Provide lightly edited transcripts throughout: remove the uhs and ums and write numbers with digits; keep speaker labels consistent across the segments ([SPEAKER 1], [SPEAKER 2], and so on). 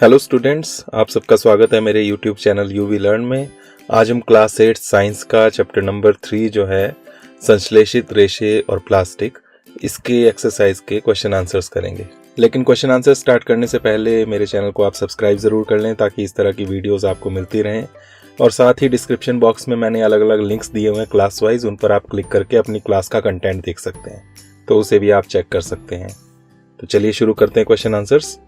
[SPEAKER 1] Hello students, आप सबका स्वागत है मेरे यूट्यूब चैनल यूवी लर्न में। आज हम क्लास 8 साइंस का चैप्टर नंबर 3 जो है संश्लेषित रेशे और प्लास्टिक, इसके एक्सरसाइज के क्वेश्चन आंसर्स करेंगे। लेकिन क्वेश्चन आंसर स्टार्ट करने से पहले मेरे चैनल को आप सब्सक्राइब ज़रूर कर लें ताकि इस तरह की वीडियोज़ आपको मिलती रहें। और साथ ही डिस्क्रिप्शन बॉक्स में मैंने अलग अलग लिंक्स दिए हुए हैं क्लास वाइज, उन पर आप क्लिक करके अपनी क्लास का कंटेंट देख सकते हैं, तो उसे भी आप चेक कर सकते हैं। तो चलिए शुरू करते हैं क्वेश्चन आंसर्स।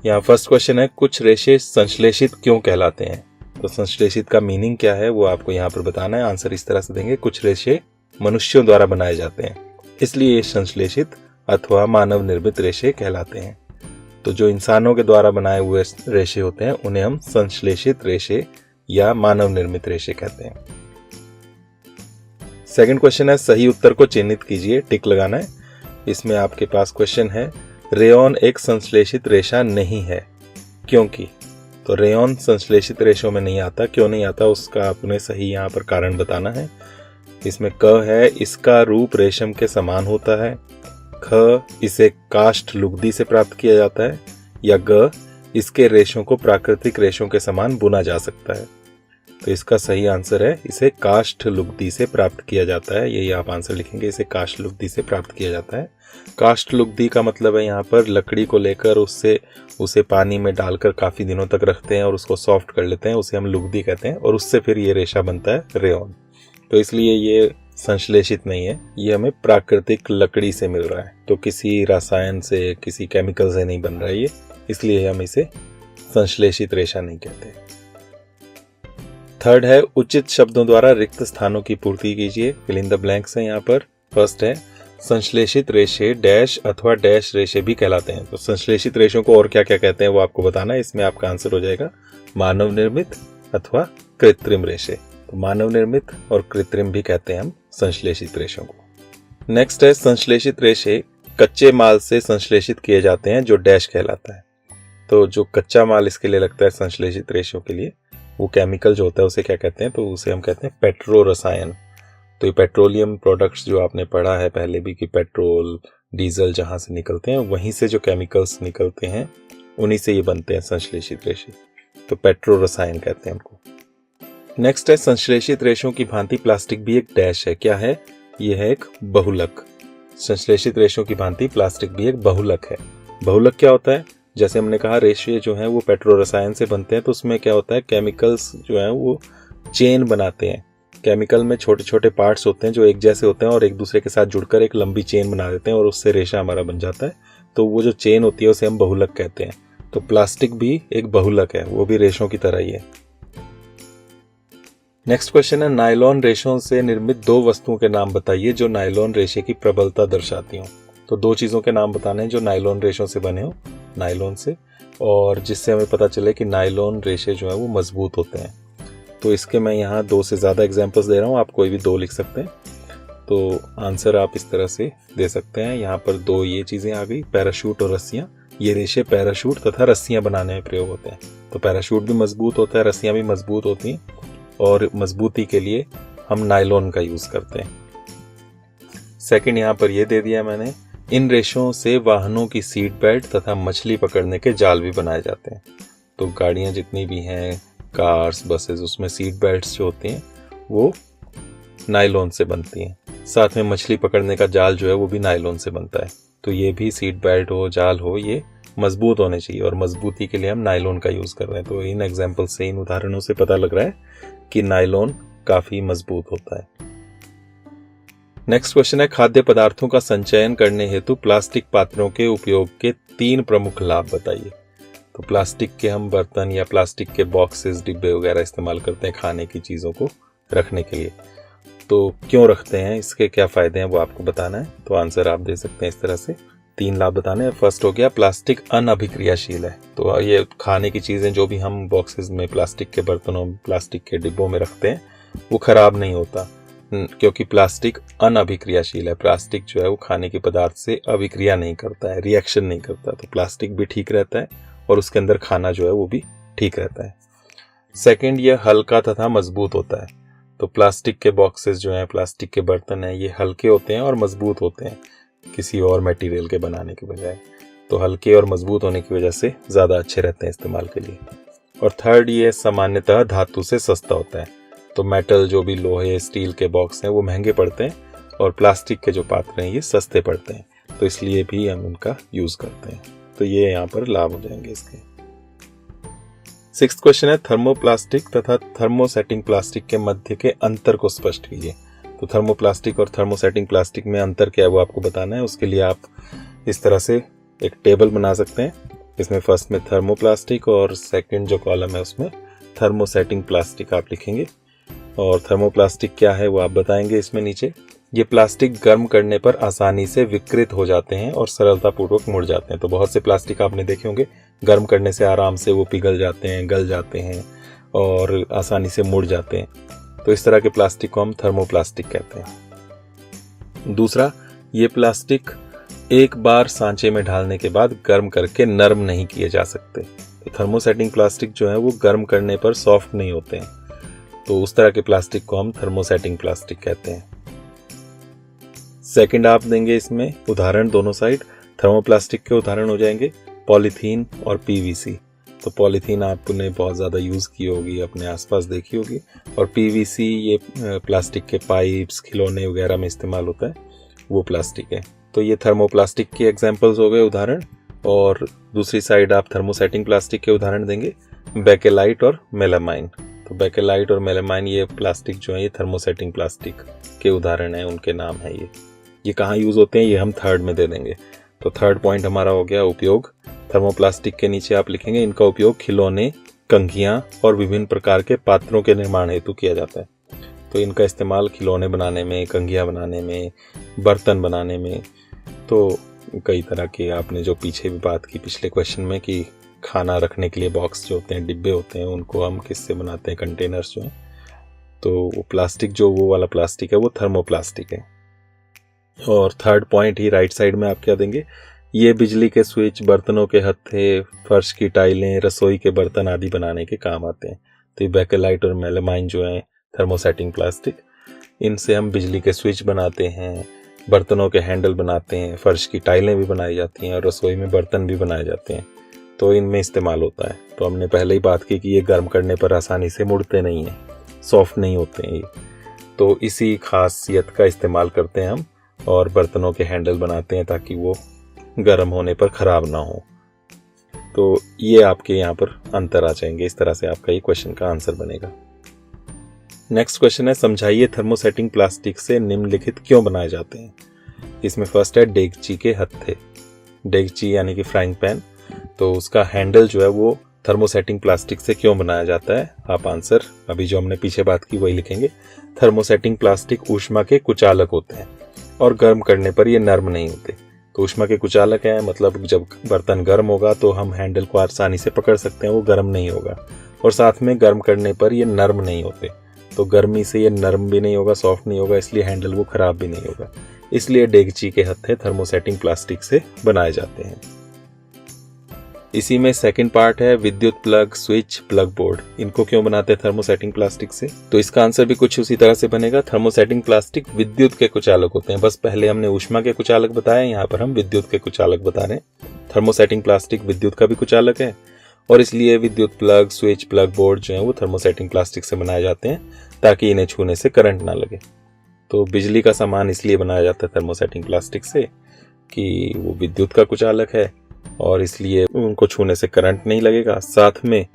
[SPEAKER 1] यहाँ फर्स्ट क्वेश्चन है, कुछ रेशे संश्लेषित क्यों कहलाते हैं? तो संश्लेषित का मीनिंग क्या है वो आपको यहाँ पर बताना है। आंसर इस तरह से देंगे, कुछ रेशे मनुष्यों द्वारा बनाए जाते हैं इसलिए ये संश्लेषित अथवा मानव निर्मित रेशे कहलाते हैं। तो जो इंसानों के द्वारा बनाए हुए रेशे होते हैं उन्हें हम संश्लेषित रेशे या मानव निर्मित रेशे कहते हैं। सेकंड क्वेश्चन है, सही उत्तर को चिन्हित कीजिए, टिक लगाना है। इसमें आपके पास क्वेश्चन है, रेयॉन एक संश्लेषित रेशा नहीं है क्योंकि। तो रेयॉन संश्लेषित रेशों में नहीं आता, क्यों नहीं आता उसका आपने सही यहाँ पर कारण बताना है। इसमें क है, इसका रूप रेशम के समान होता है। ख, इसे काष्ठ लुगदी से प्राप्त किया जाता है। या ग, इसके रेशों को प्राकृतिक रेशों के समान बुना जा सकता है। तो इसका सही आंसर है, इसे काष्ठ लुगदी से प्राप्त किया जाता है। यही आप आंसर लिखेंगे, इसे काष्ठ लुगदी से प्राप्त किया जाता है। काष्ठ लुगदी का मतलब है यहाँ पर लकड़ी को लेकर उसे पानी में डालकर काफी दिनों तक रखते हैं और उसको सॉफ्ट कर लेते हैं, उसे हम लुगदी कहते हैं और उससे फिर ये रेशा बनता है रेयॉन। तो इसलिए ये संश्लेषित नहीं है, ये हमें प्राकृतिक लकड़ी से मिल रहा है, तो किसी रसायन से किसी केमिकल से नहीं बन रहा है ये, इसलिए हम इसे संश्लेषित रेशा नहीं कहते। थर्ड है, उचित शब्दों द्वारा रिक्त स्थानों की पूर्ति कीजिए, फिल इन द ब्लैंक्स है यहाँ पर। फर्स्ट है, संश्लेषित रेशे डैश अथवा डैश रेशे भी कहलाते हैं। तो संश्लेषित रेशों को और क्या क्या कहते हैं वो आपको बताना है। इसमें आपका आंसर हो जाएगा मानव निर्मित अथवा कृत्रिम रेशे। तो मानव निर्मित और कृत्रिम भी कहते हैं हम संश्लेषित रेशों को। नेक्स्ट है, संश्लेषित रेशे कच्चे माल से संश्लेषित किए जाते हैं जो डैश कहलाता है। तो जो कच्चा माल इसके लिए लगता है संश्लेषित रेशों के लिए, वो केमिकल जो होता है उसे क्या कहते हैं? तो उसे हम कहते हैं पेट्रो रसायन। तो ये पेट्रोलियम प्रोडक्ट्स जो आपने पढ़ा है पहले भी कि पेट्रोल डीजल जहां से निकलते हैं वहीं से जो केमिकल्स निकलते हैं उन्हीं से ये बनते हैं संश्लेषित रेशे। तो पेट्रो रसायन कहते हैं उनको। नेक्स्ट है, संश्लेषित रेशों की भांति प्लास्टिक भी एक डैश है। क्या है? ये है एक बहुलक। संश्लेषित रेशों की भांति प्लास्टिक भी एक बहुलक है। बहुलक क्या होता है? जैसे हमने कहा रेशे जो हैं वो पेट्रो रसायन से बनते हैं, तो उसमें क्या होता है, केमिकल्स जो हैं वो चेन बनाते हैं। केमिकल में छोटे छोटे पार्ट्स होते हैं जो एक जैसे होते हैं और एक दूसरे के साथ जुड़कर एक लंबी चेन बना देते हैं और उससे रेशा हमारा बन जाता है। तो वो जो चेन होती है उसे हम बहुलक कहते हैं। तो प्लास्टिक भी एक बहुलक है, वो भी रेशों की तरह ही है। नेक्स्ट क्वेश्चन है, नायलॉन रेशों से निर्मित दो वस्तुओं के नाम बताइए जो नायलॉन रेशे की प्रबलता दर्शाती हो। तो दो चीजों के नाम बताने हैं जो नायलॉन रेशों से बने हो, नायलॉन से, और जिससे हमें पता चले कि नायलॉन रेशे जो है वो मजबूत होते हैं। तो इसके मैं यहाँ दो से ज़्यादा एग्जांपल्स दे रहा हूँ, आप कोई भी दो लिख सकते हैं। तो आंसर आप इस तरह से दे सकते हैं। यहाँ पर दो ये चीज़ें आ गई, पैराशूट और रस्सियाँ। ये रेशे पैराशूट तथा रस्सियाँ बनाने में प्रयोग होते हैं। तो पैराशूट भी मजबूत होता है, रस्सियाँ भी मजबूत होती हैं और मजबूती के लिए हम नायलॉन का यूज़ करते हैं। सेकेंड यहाँ पर ये दे दिया मैंने, इन रेशों से वाहनों की सीट बेल्ट तथा मछली पकड़ने के जाल भी बनाए जाते हैं। तो गाड़ियाँ जितनी भी हैं, कार्स, बसेस, उसमें सीट बेल्ट्स जो होती हैं वो नायलॉन से बनती हैं। साथ में मछली पकड़ने का जाल जो है वो भी नायलॉन से बनता है। तो ये भी सीट बेल्ट हो, जाल हो, ये मजबूत होने चाहिए और मजबूती के लिए हम नायलॉन का यूज़ कर रहे हैं। तो इन एग्जाम्पल से, इन उदाहरणों से पता लग रहा है कि नायलॉन काफ़ी मजबूत होता है। नेक्स्ट क्वेश्चन है, खाद्य पदार्थों का संचयन करने हेतु प्लास्टिक पात्रों के उपयोग के 3 प्रमुख लाभ बताइए। तो प्लास्टिक के हम बर्तन या प्लास्टिक के बॉक्सेस, डिब्बे वगैरह इस्तेमाल करते हैं खाने की चीज़ों को रखने के लिए। तो क्यों रखते हैं, इसके क्या फ़ायदे हैं वो आपको बताना है। तो आंसर आप दे सकते हैं इस तरह से, 3 लाभ बताने हैं। फर्स्ट हो गया, प्लास्टिक अनअभिक्रियाशील है। तो ये खाने की चीज़ें जो भी हम बॉक्सेस में, प्लास्टिक के बर्तनों, प्लास्टिक के डिब्बों में रखते हैं वो ख़राब नहीं होता क्योंकि प्लास्टिक अनअभिक्रियाशील है। प्लास्टिक जो है वो खाने के पदार्थ से अभिक्रिया नहीं करता है, रिएक्शन नहीं करता। तो प्लास्टिक भी ठीक रहता है और उसके अंदर खाना जो है वो भी ठीक रहता है। सेकंड, ये हल्का तथा मजबूत होता है। तो प्लास्टिक के बॉक्सेस जो हैं, प्लास्टिक के बर्तन हैं, ये हल्के होते हैं और मजबूत होते हैं किसी और मटेरियल के बनाने के बजाय। तो हल्के और मजबूत होने की वजह से ज़्यादा अच्छे रहते हैं इस्तेमाल के लिए। और थर्ड, ये सामान्यतः धातु से सस्ता होता है। तो मेटल जो भी लोहे स्टील के बॉक्स हैं वो महंगे पड़ते हैं और प्लास्टिक के जो पात्र हैं ये सस्ते पड़ते हैं, तो इसलिए भी हम इनका यूज़ करते हैं। तो ये यहाँ पर लाभ हो जाएंगे इसके। 6th क्वेश्चन है, थर्मोप्लास्टिक तथा थर्मोसेटिंग प्लास्टिक के मध्य के अंतर को स्पष्ट कीजिए। तो थर्मोप्लास्टिक और थर्मोसेटिंग प्लास्टिक में अंतर क्या है वो आपको बताना है। उसके लिए आप इस तरह से एक टेबल बना सकते हैं। इसमें फर्स्ट में थर्मोप्लास्टिक और सेकंड जो कॉलम है उसमें थर्मोसेटिंग प्लास्टिक आप लिखेंगे। और थर्मोप्लास्टिक क्या है वो आप बताएंगे इसमें नीचे। ये प्लास्टिक गर्म करने पर आसानी से विकृत हो जाते हैं और सरलतापूर्वक मुड़ जाते हैं। तो बहुत से प्लास्टिक आपने देखे होंगे, गर्म करने से आराम से वो पिघल जाते हैं, गल जाते हैं और आसानी से मुड़ जाते हैं। तो इस तरह के प्लास्टिक को हम थर्मोप्लास्टिक कहते हैं। दूसरा, ये प्लास्टिक एक बार सांचे में ढालने के बाद गर्म करके नरम नहीं किए जा सकते। तो थर्मोसेटिंग प्लास्टिक जो है वो गर्म करने पर सॉफ्ट नहीं होते हैं, तो उस तरह के प्लास्टिक को हम थर्मोसेटिंग प्लास्टिक कहते हैं। सेकंड आप देंगे इसमें उदाहरण दोनों साइड। थर्मोप्लास्टिक के उदाहरण हो जाएंगे पॉलीथीन और पीवीसी। तो पॉलीथीन आपने बहुत ज़्यादा यूज़ की होगी, अपने आसपास देखी होगी, और पीवीसी ये प्लास्टिक के पाइप्स, खिलौने वगैरह में इस्तेमाल होता है, वो प्लास्टिक है। तो ये थर्मोप्लास्टिक के एग्जाम्पल्स हो गए उदाहरण। और दूसरी साइड आप थर्मोसेटिंग प्लास्टिक के उदाहरण देंगे बेकेलाइट और मेलामाइन। तो बेकेलाइट और मेलामाइन ये प्लास्टिक जो है ये थर्मोसेटिंग प्लास्टिक के उदाहरण है, उनके नाम है ये कहाँ यूज़ होते हैं ये हम थर्ड में दे देंगे। तो थर्ड पॉइंट हमारा हो गया उपयोग। थर्मोप्लास्टिक के नीचे आप लिखेंगे इनका उपयोग खिलौने, कंघियाँ और विभिन्न प्रकार के पात्रों के निर्माण हेतु किया जाता है। तो इनका इस्तेमाल खिलौने बनाने में, कंघियाँ बनाने में, बर्तन बनाने में, तो कई तरह के, आपने जो पीछे भी बात की पिछले क्वेश्चन में कि खाना रखने के लिए बॉक्स जो होते हैं, डिब्बे होते हैं, उनको हम किससे बनाते हैं, कंटेनर्स जो हैं, तो वो प्लास्टिक जो वो वाला प्लास्टिक है वो थर्मोप्लास्टिक है। और थर्ड पॉइंट ही राइट साइड में आप क्या देंगे, ये बिजली के स्विच, बर्तनों के हत्थे, फर्श की टाइलें, रसोई के बर्तन आदि बनाने के काम आते हैं। तो ये बेकेलाइट और मेलामाइन जो हैं थर्मोसेटिंग प्लास्टिक, इनसे हम बिजली के स्विच बनाते हैं, बर्तनों के हैंडल बनाते हैं, फर्श की टाइलें भी बनाई जाती हैं और रसोई में बर्तन भी बनाए जाते हैं, तो इनमें इस्तेमाल होता है। तो हमने पहले ही बात की कि ये गर्म करने पर आसानी से मुड़ते नहीं हैं, सॉफ्ट नहीं होते हैं ये, तो इसी खासियत का इस्तेमाल करते हैं हम और बर्तनों के हैंडल बनाते हैं ताकि वो गर्म होने पर ख़राब ना हो। तो ये आपके यहाँ पर अंतर आ जाएंगे। इस तरह से आपका ये क्वेश्चन का आंसर बनेगा। नेक्स्ट क्वेश्चन है, समझाइए थर्मोसेटिंग प्लास्टिक से निम्नलिखित क्यों बनाए जाते हैं। इसमें फर्स्ट है डेगची के हत्थे। डेगची यानी कि फ्राइंग पैन, तो उसका हैंडल जो है वो थर्मोसेटिंग प्लास्टिक से क्यों बनाया जाता है। आप आंसर अभी जो हमने पीछे बात की वही लिखेंगे। थर्मोसेटिंग प्लास्टिक ऊष्मा के कुचालक होते हैं और गर्म करने पर ये नर्म नहीं होते। तो ऊष्मा के कुचालक हैं, मतलब जब बर्तन गर्म होगा तो हम हैंडल को आसानी से पकड़ सकते हैं, वो गर्म नहीं होगा, और साथ में गर्म करने पर ये नर्म नहीं होते। तो गर्मी से ये नर्म भी नहीं होगा, सॉफ्ट नहीं होगा, इसलिए हैंडल वो खराब भी नहीं होगा। इसलिए डेगची के हत्थे थर्मोसेटिंग प्लास्टिक से बनाए जाते हैं। इसी में सेकंड पार्ट है विद्युत प्लग, स्विच, प्लग बोर्ड, इनको क्यों बनाते हैं थर्मोसेटिंग प्लास्टिक से। तो इसका आंसर भी कुछ उसी तरह से बनेगा। थर्मोसेटिंग प्लास्टिक विद्युत के कुचालक होते हैं। बस पहले हमने ऊष्मा के कुचालक बताया, यहाँ पर हम विद्युत के कुचालक बता रहे हैं। थर्मोसेटिंग प्लास्टिक विद्युत का भी कुचालक है और इसलिए विद्युत प्लग, स्विच, प्लग बोर्ड जो है वो थर्मोसेटिंग प्लास्टिक से बनाए जाते हैं ताकि इन्हें छूने से करंट ना लगे। तो बिजली का सामान इसलिए बनाया जाता है थर्मोसेटिंग प्लास्टिक से कि वो विद्युत का कुचालक है और इसलिए उनको छूने से करंट नहीं लगेगा। साथ में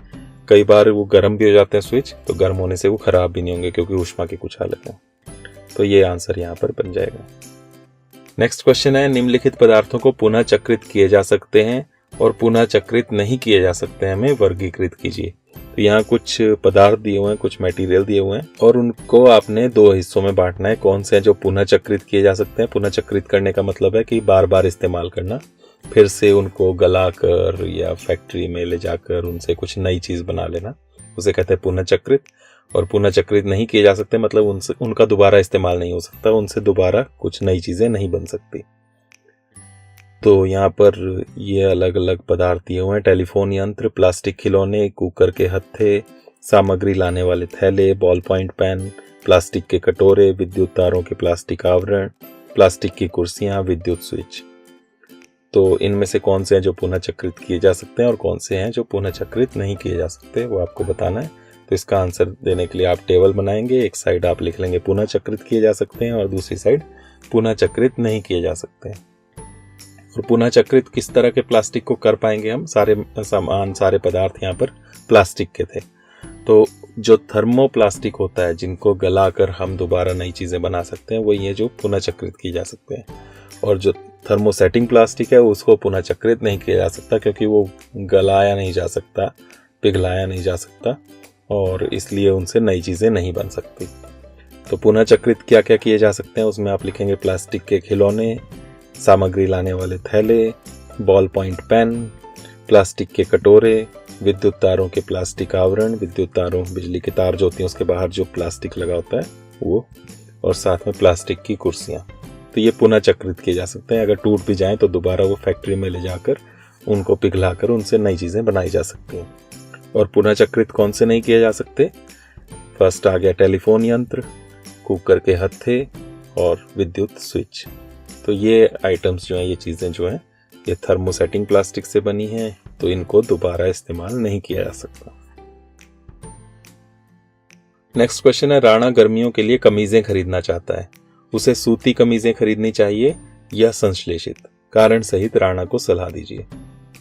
[SPEAKER 1] कई बार वो गर्म भी हो जाते हैं स्विच, तो गर्म होने से वो खराब भी नहीं होंगे क्योंकि ऊष्मा के कुचालक है। तो ये आंसर यहाँ पर बन जाएगा। नेक्स्ट क्वेश्चन है, निम्नलिखित पदार्थों को पुनः चक्रित किए जा सकते हैं और पुनः चक्रित नहीं किए जा सकते हैं, हमें वर्गीकृत कीजिए। तो यहाँ कुछ पदार्थ दिए हुए हैं, कुछ मटेरियल दिए हुए हैं और उनको आपने दो हिस्सों में बांटना है। कौन से हैं जो पुनः चक्रित किए जा सकते हैं। पुनः चक्रित करने का मतलब है कि बार बार इस्तेमाल करना, फिर से उनको गलाकर या फैक्ट्री में ले जाकर उनसे कुछ नई चीज़ बना लेना, उसे कहते हैं पुनः चक्रित। और पुनः चक्रित नहीं किए जा सकते मतलब उनसे उनका दोबारा इस्तेमाल नहीं हो सकता, उनसे दोबारा कुछ नई चीज़ें नहीं बन सकती। तो यहाँ पर ये अलग अलग पदार्थ दिए हुए हैं, टेलीफोन यंत्र, प्लास्टिक खिलौने, कुकर के हत्थे, सामग्री लाने वाले थैले, बॉल पॉइंट पेन, प्लास्टिक के कटोरे, विद्युत तारों के प्लास्टिक आवरण, प्लास्टिक की कुर्सियाँ, विद्युत स्विच। तो इनमें से कौन से हैं जो पुनः चक्रित किए जा सकते हैं और कौन से हैं जो पुनः चक्रित नहीं किए जा सकते, वो आपको बताना है। तो इसका आंसर देने के लिए आप टेबल बनाएंगे, एक साइड आप लिख लेंगे पुनः चक्रित किए जा सकते हैं और दूसरी साइड पुनः चक्रित नहीं किए जा सकते हैं। और पुनः चक्रित किस तरह के प्लास्टिक को कर पाएंगे हम? सारे पदार्थ यहाँ पर प्लास्टिक के थे। तो जो थर्मोप्लास्टिक होता है, जिनको गलाकर हम दोबारा नई चीजें बना सकते हैं, वही है जो पुनः चक्रित की जा सकते हैं। और जो थर्मोसेटिंग प्लास्टिक है उसको पुनः चक्रित नहीं किया जा सकता, क्योंकि वो गलाया नहीं जा सकता, पिघलाया नहीं जा सकता, और इसलिए उनसे नई चीजें नहीं बन सकती। तो पुनः चक्रित क्या क्या किए जा सकते हैं उसमें आप लिखेंगे प्लास्टिक के खिलौने, सामग्री लाने वाले थैले, बॉल पॉइंट पेन, प्लास्टिक के कटोरे, विद्युत तारों के प्लास्टिक आवरण, विद्युत तारों, बिजली के तार जो होती हैं उसके बाहर जो प्लास्टिक लगा होता है वो, और साथ में प्लास्टिक की कुर्सियां। तो ये पुनः चक्रित किए जा सकते हैं। अगर टूट भी जाएं तो दोबारा वो फैक्ट्री में ले जाकर उनको पिघलाकर उनसे नई चीजें बनाई जा सकती हैं। और पुनः चक्रित कौन से नहीं किए जा सकते? फर्स्ट आ गया टेलीफोन यंत्र, कुकर के हत्थे और विद्युत स्विच। तो ये आइटम्स जो हैं, ये चीजें जो हैं, ये थर्मोसेटिंग प्लास्टिक से बनी हैं, तो इनको दोबारा इस्तेमाल नहीं किया जा सकता। नेक्स्ट क्वेश्चन है, राणा गर्मियों के लिए कमीजें खरीदना चाहता है, उसे सूती कमीजें खरीदनी चाहिए या संश्लेषित? कारण सहित राणा को सलाह दीजिए।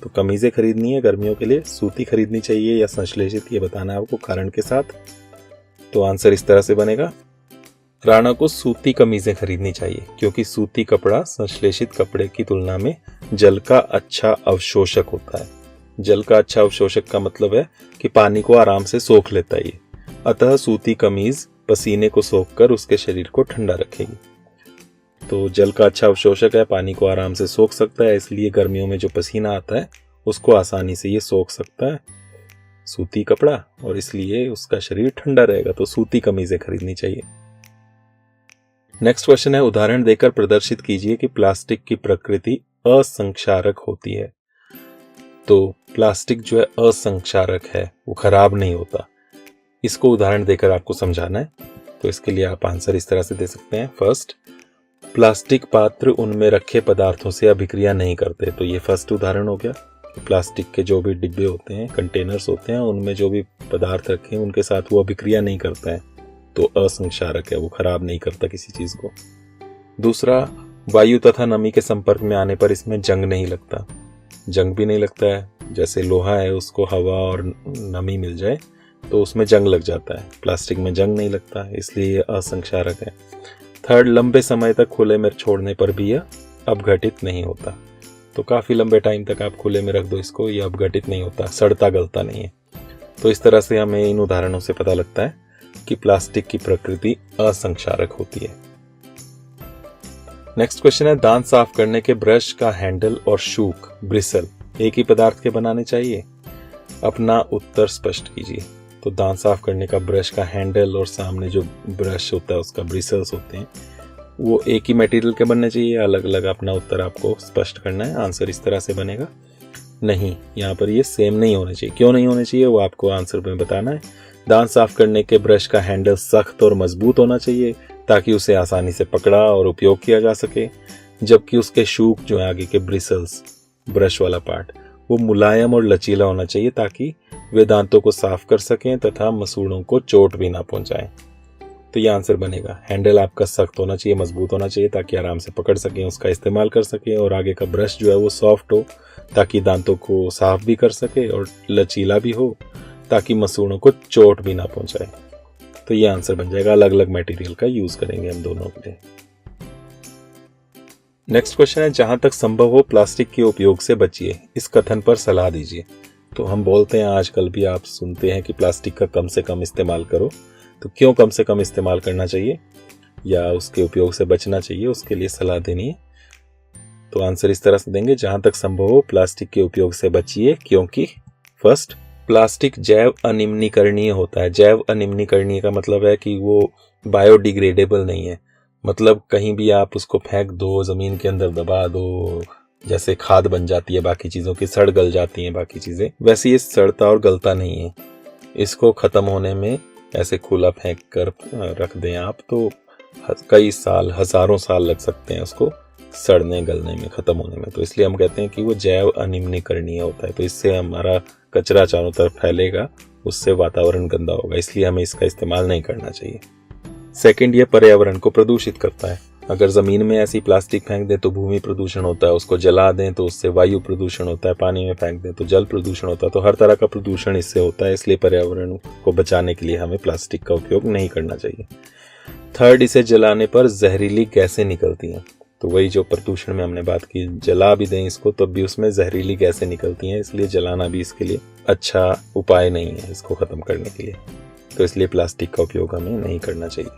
[SPEAKER 1] तो कमीजें खरीदनी है गर्मियों के लिए, सूती खरीदनी चाहिए या संश्लेषित, ये बताना है आपको कारण के साथ। तो आंसर इस तरह से बनेगा, राणा को सूती कमीजें खरीदनी चाहिए, क्योंकि सूती कपड़ा संश्लेषित कपड़े की तुलना में जल का अच्छा अवशोषक होता है। जल का अच्छा अवशोषक का मतलब है कि पानी को आराम से सोख लेता है ये। अतः सूती कमीज पसीने को सोखकर उसके शरीर को ठंडा रखेगी। तो जल का अच्छा अवशोषक है, पानी को आराम से सोख सकता है, इसलिए गर्मियों में जो पसीना आता है उसको आसानी से ये सोख सकता है सूती कपड़ा, और इसलिए उसका शरीर ठंडा रहेगा। तो सूती कमीजें खरीदनी चाहिए। नेक्स्ट क्वेश्चन है, उदाहरण देकर प्रदर्शित कीजिए कि प्लास्टिक की प्रकृति असंक्षारक होती है। तो प्लास्टिक जो है असंक्षारक है, वो खराब नहीं होता। इसको उदाहरण देकर आपको समझाना है। तो इसके लिए आप आंसर इस तरह से दे सकते हैं। फर्स्ट, प्लास्टिक पात्र उनमें रखे पदार्थों से अभिक्रिया नहीं करते। तो ये फर्स्ट उदाहरण हो गया। प्लास्टिक के जो भी डिब्बे होते हैं, कंटेनर्स होते हैं, उनमें जो भी पदार्थ रखे हैं उनके साथ वो अभिक्रिया नहीं करता है, तो असंक्षारक है, वो खराब नहीं करता किसी चीज को। दूसरा, वायु तथा नमी के संपर्क में आने पर इसमें जंग नहीं लगता। जंग भी नहीं लगता है, जैसे लोहा है उसको हवा और नमी मिल जाए तो उसमें जंग लग जाता है, प्लास्टिक में जंग नहीं लगता, इसलिए ये असंक्षारक है। थर्ड, लंबे समय तक खुले में छोड़ने पर भी यह अपघटित नहीं होता। तो काफी लंबे टाइम तक आप खुले में रख दो इसको, ये अपघटित नहीं होता, सड़ता गलता नहीं है। तो इस तरह से हमें इन उदाहरणों से पता लगता है कि प्लास्टिक की प्रकृति असंक्षारक होती है। नेक्स्ट क्वेश्चन है, दांत साफ करने के ब्रश का हैंडल और शूक ब्रिसल एक ही पदार्थ के बनाने चाहिए? अपना उत्तर स्पष्ट कीजिए। तो दांत साफ करने का ब्रश का हैंडल और सामने जो ब्रश होता है उसका ब्रिसल्स होते हैं, वो एक ही मटेरियल के बनने चाहिए, अलग अलग? अपना उत्तर आपको स्पष्ट करना है। आंसर इस तरह से बनेगा, नहीं, यहाँ पर ये सेम नहीं होने चाहिए। क्यों नहीं होने चाहिए वो आपको आंसर में बताना है। दांत साफ करने के ब्रश का हैंडल सख्त और मजबूत होना चाहिए ताकि उसे आसानी से पकड़ा और उपयोग किया जा सके, जबकि उसके शूक जो है आगे के ब्रिसल्स, ब्रश वाला पार्ट, वो मुलायम और लचीला होना चाहिए ताकि वे दांतों को साफ कर सकें तथा मसूड़ों को चोट भी ना पहुंचाएं। तो ये आंसर बनेगा, हैंडल आपका सख्त होना चाहिए, मजबूत होना चाहिए ताकि आराम से पकड़ सकें, उसका इस्तेमाल कर सकें, और आगे का ब्रश जो है वो सॉफ्ट हो ताकि दांतों को साफ भी कर सके, और लचीला भी हो ताकि मसूड़ों को चोट भी ना पहुंचाए। तो ये आंसर बन जाएगा। अलग अलग मटेरियल का यूज करेंगे हम दोनों के लिए। नेक्स्ट क्वेश्चन है, जहां तक संभव हो प्लास्टिक के उपयोग से बचिए, इस कथन पर सलाह दीजिए। तो हम बोलते हैं, आजकल भी आप सुनते हैं कि प्लास्टिक का कम से कम इस्तेमाल करो। तो क्यों कम से कम इस्तेमाल करना चाहिए या उसके उपयोग से बचना चाहिए, उसके लिए सलाह देनी है। तो आंसर इस तरह से देंगे, जहां तक संभव हो प्लास्टिक के उपयोग से बचिए, क्योंकि फर्स्ट, प्लास्टिक जैव अनिम्नीकरणीय होता है। जैव अनिम्नीकरणीय का मतलब है कि वो बायोडिग्रेडेबल नहीं है, मतलब कहीं भी आप उसको फेंक दो, जमीन के अंदर दबा दो, जैसे खाद बन जाती है बाकी चीजों की, सड़ गल जाती हैं बाकी चीजें, वैसे ये सड़ता और गलता नहीं है। इसको खत्म होने में ऐसे खुला फेंक कर रख दें आप तो कई साल, हजारों साल लग सकते हैं उसको सड़ने गलने में, ख़त्म होने में। तो इसलिए हम कहते हैं कि वो जैव अनिम्नीकरणीय होता है। तो इससे हमारा कचरा चारों तरफ फैलेगा, उससे वातावरण गंदा होगा, इसलिए हमें इसका इस्तेमाल नहीं करना चाहिए। सेकंड, ये पर्यावरण को प्रदूषित करता है। अगर ज़मीन में ऐसी प्लास्टिक फेंक दें तो भूमि प्रदूषण होता है, उसको जला दें तो उससे वायु प्रदूषण होता है, पानी में फेंक दें तो जल प्रदूषण होता है। तो हर तरह का प्रदूषण इससे होता है, इसलिए पर्यावरण को बचाने के लिए हमें प्लास्टिक का उपयोग नहीं करना चाहिए। थर्ड, इसे जलाने पर जहरीली गैसें निकलती हैं। तो वही जो प्रदूषण में हमने बात की, जला भी दें इसको तब भी उसमें जहरीली गैसें निकलती हैं, इसलिए जलाना भी इसके लिए अच्छा उपाय नहीं है इसको ख़त्म करने के लिए। तो इसलिए प्लास्टिक का उपयोग हमें नहीं करना चाहिए।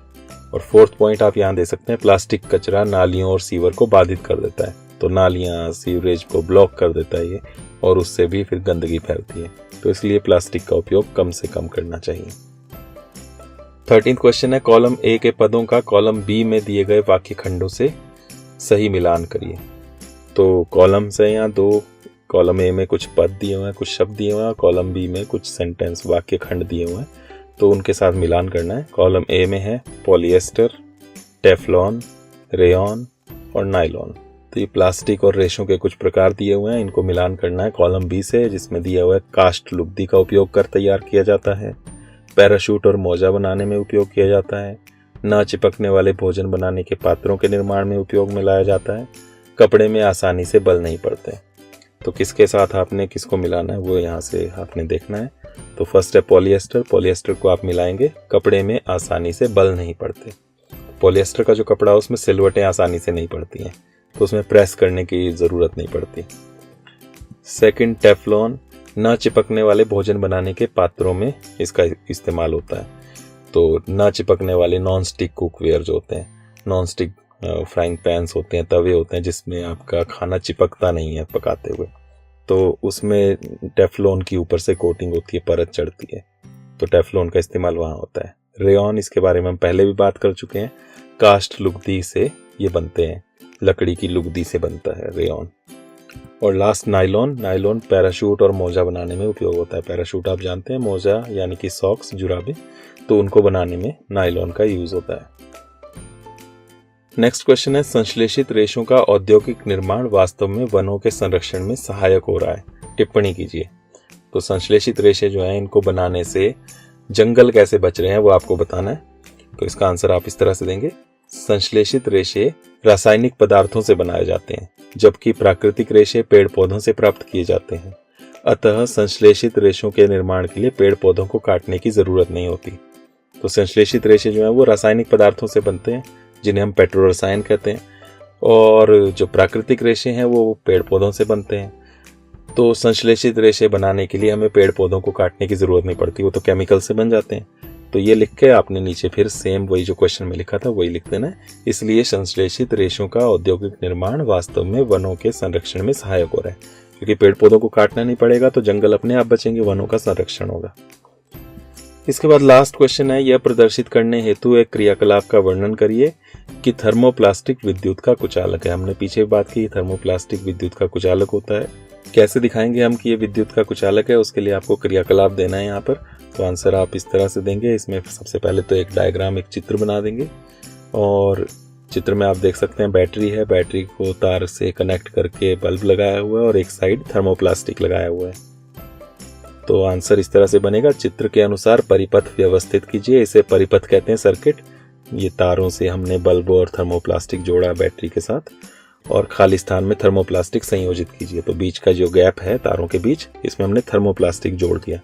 [SPEAKER 1] और फोर्थ पॉइंट आप यहाँ दे सकते हैं, प्लास्टिक कचरा नालियों और सीवर को बाधित कर देता है। तो नालियाँ, सीवरेज को ब्लॉक कर देता है ये, और उससे भी फिर गंदगी फैलती है। तो इसलिए प्लास्टिक का उपयोग कम से कम करना चाहिए। 13वां क्वेश्चन है, कॉलम ए के पदों का कॉलम बी में दिए गए वाक्य खंडों से सही मिलान करिए। तो कॉलम से यहाँ दो, कॉलम ए में कुछ पद दिए हुए हैं, कुछ शब्द दिए हुए हैं, कॉलम बी में कुछ सेंटेंस, वाक्य खंड दिए हुए हैं, तो उनके साथ मिलान करना है। कॉलम ए में है पॉलिएस्टर, टेफ्लॉन, रेयॉन और नायलॉन। तो ये प्लास्टिक और रेशों के कुछ प्रकार दिए हुए हैं, इनको मिलान करना है कॉलम बी से, जिसमें दिया हुआ है कास्ट लुगदी का उपयोग कर तैयार किया जाता है, पैराशूट और मोजा बनाने में उपयोग किया जाता है, न चिपकने वाले भोजन बनाने के पात्रों के निर्माण में उपयोग में लाया जाता है, कपड़े में आसानी से बल नहीं पड़ते। तो किसके साथ आपने किसको मिलाना है वो यहाँ से आपने देखना है। तो फर्स्ट है पॉलिएस्टर। पॉलिएस्टर को आप मिलाएंगे कपड़े में आसानी से बल नहीं पड़ते। पॉलिएस्टर का जो कपड़ा है उसमें सिलवटें आसानी से नहीं पड़ती हैं, तो उसमें प्रेस करने की ज़रूरत नहीं पड़ती। सेकंड, टेफ्लॉन, न चिपकने वाले भोजन बनाने के पात्रों में इसका इस्तेमाल होता है। तो न चिपकने वाले नॉन स्टिक कुकवेयर जो होते हैं, नॉन स्टिक फ्राइंग पैन्स होते हैं, तवे होते हैं जिसमें आपका खाना चिपकता नहीं है पकाते हुए, तो उसमें टेफ्लॉन की ऊपर से कोटिंग होती है, परत चढ़ती है, तो टेफ्लॉन का इस्तेमाल वहाँ होता है। रेयॉन, इसके बारे में हम पहले भी बात कर चुके हैं, कास्ट लुगदी से ये बनते हैं, लकड़ी की लुगदी से बनता है रेयॉन। और लास्ट नायलॉन। नायलॉन पैराशूट और मोजा बनाने में उपयोग होता है। पैराशूट आप जानते हैं, मोजा यानी कि सॉक्स, जुराबे, तो उनको बनाने में नायलॉन का यूज होता है। नेक्स्ट क्वेश्चन है, संश्लेषित रेशों का औद्योगिक निर्माण वास्तव में वनों के संरक्षण में सहायक हो रहा है, टिप्पणी कीजिए। तो संश्लेषित रेशे जो हैं, इनको बनाने से जंगल कैसे बच रहे हैं वो आपको बताना है। तो इसका आंसर आप इस तरह से देंगे, संश्लेषित रेशे रासायनिक पदार्थों से बनाए जाते हैं, जबकि प्राकृतिक रेशे पेड़ पौधों से प्राप्त किए जाते हैं। अतः संश्लेषित रेशों के निर्माण के लिए पेड़ पौधों को काटने की जरूरत नहीं होती। तो संश्लेषित रेशे जो है वो रासायनिक पदार्थों से बनते हैं, जिन्हें हम पेट्रो रसायन कहते हैं, और जो प्राकृतिक रेशे हैं वो पेड़ पौधों से बनते हैं। तो संश्लेषित रेशे बनाने के लिए हमें पेड़ पौधों को काटने की जरूरत नहीं पड़ती, वो तो केमिकल से बन जाते हैं। तो ये लिख के आपने नीचे फिर सेम वही जो क्वेश्चन में लिखा था वही लिख देना है। इसलिए संश्लेषित रेशों का औद्योगिक निर्माण वास्तव में वनों के संरक्षण में सहायक हो रहा है, क्योंकि पेड़ पौधों को काटना नहीं पड़ेगा तो जंगल अपने आप बचेंगे, वनों का संरक्षण होगा। इसके बाद लास्ट क्वेश्चन है, यह प्रदर्शित करने हेतु एक क्रियाकलाप का वर्णन करिए कि थर्मोप्लास्टिक विद्युत का कुचालक है। हमने पीछे बात की, थर्मोप्लास्टिक विद्युत का कुचालक होता है। कैसे दिखाएंगे हम कि ये विद्युत का कुचालक है, उसके लिए आपको क्रियाकलाप देना है यहाँ पर। तो आंसर आप इस तरह से देंगे, इसमें सबसे पहले तो एक डायग्राम, एक चित्र बना देंगे, और चित्र में आप देख सकते हैं बैटरी है, बैटरी को तार से कनेक्ट करके बल्ब लगाया हुआ है और एक साइड थर्मोप्लास्टिक लगाया हुआ है। तो आंसर इस तरह से बनेगा, चित्र के अनुसार परिपथ व्यवस्थित कीजिए। इसे परिपथ कहते हैं, सर्किट। ये तारों से हमने बल्ब और थर्मोप्लास्टिक जोड़ा बैटरी के साथ, और खाली स्थान में थर्मोप्लास्टिक संयोजित कीजिए। तो बीच का जो गैप है तारों के बीच, इसमें हमने थर्मोप्लास्टिक जोड़ दिया,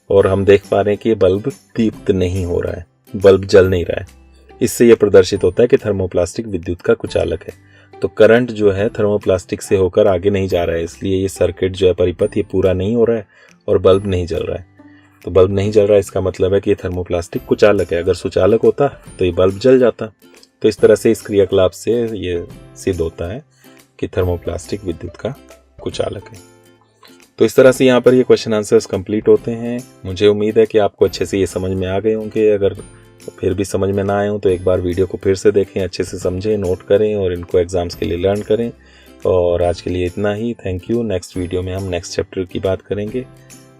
[SPEAKER 1] और हम देख पा रहे हैं कि ये बल्ब दीप्त नहीं हो रहा है, बल्ब जल नहीं रहा है। इससे यह प्रदर्शित होता है कि थर्मोप्लास्टिक विद्युत का कुचालक है। तो करंट जो है थर्मोप्लास्टिक से होकर आगे नहीं जा रहा है, इसलिए ये सर्किट जो है परिपथ ये पूरा नहीं हो रहा है और बल्ब नहीं जल रहा है। तो बल्ब नहीं जल रहा है, इसका मतलब है कि ये थर्मोप्लास्टिक कुचालक है। अगर सुचालक होता तो ये बल्ब जल जाता। तो इस तरह से इस क्रियाकलाप से ये सिद्ध होता है कि थर्मोप्लास्टिक विद्युत का कुचालक है। तो इस तरह से यहाँ पर ये क्वेश्चन आंसर्स कंप्लीट होते हैं। मुझे उम्मीद है कि आपको अच्छे से ये समझ में आ गए होंगे। अगर फिर भी समझ में ना आए हो तो एक बार वीडियो को फिर से देखें, अच्छे से समझें, नोट करें और इनको एग्जाम्स के लिए लर्न करें। और आज के लिए इतना ही, थैंक यू। नेक्स्ट वीडियो में हम नेक्स्ट चैप्टर की बात करेंगे।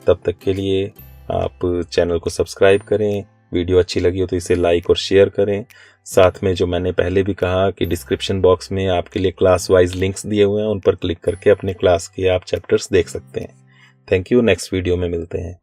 [SPEAKER 1] तब तक के लिए आप चैनल को सब्सक्राइब करें, वीडियो अच्छी लगी हो तो इसे लाइक और शेयर करें, साथ में जो मैंने पहले भी कहा कि डिस्क्रिप्शन बॉक्स में आपके लिए क्लास वाइज लिंक्स दिए हुए हैं, उन पर क्लिक करके अपने क्लास के आप चैप्टर्स देख सकते हैं। थैंक यू, नेक्स्ट वीडियो में मिलते हैं।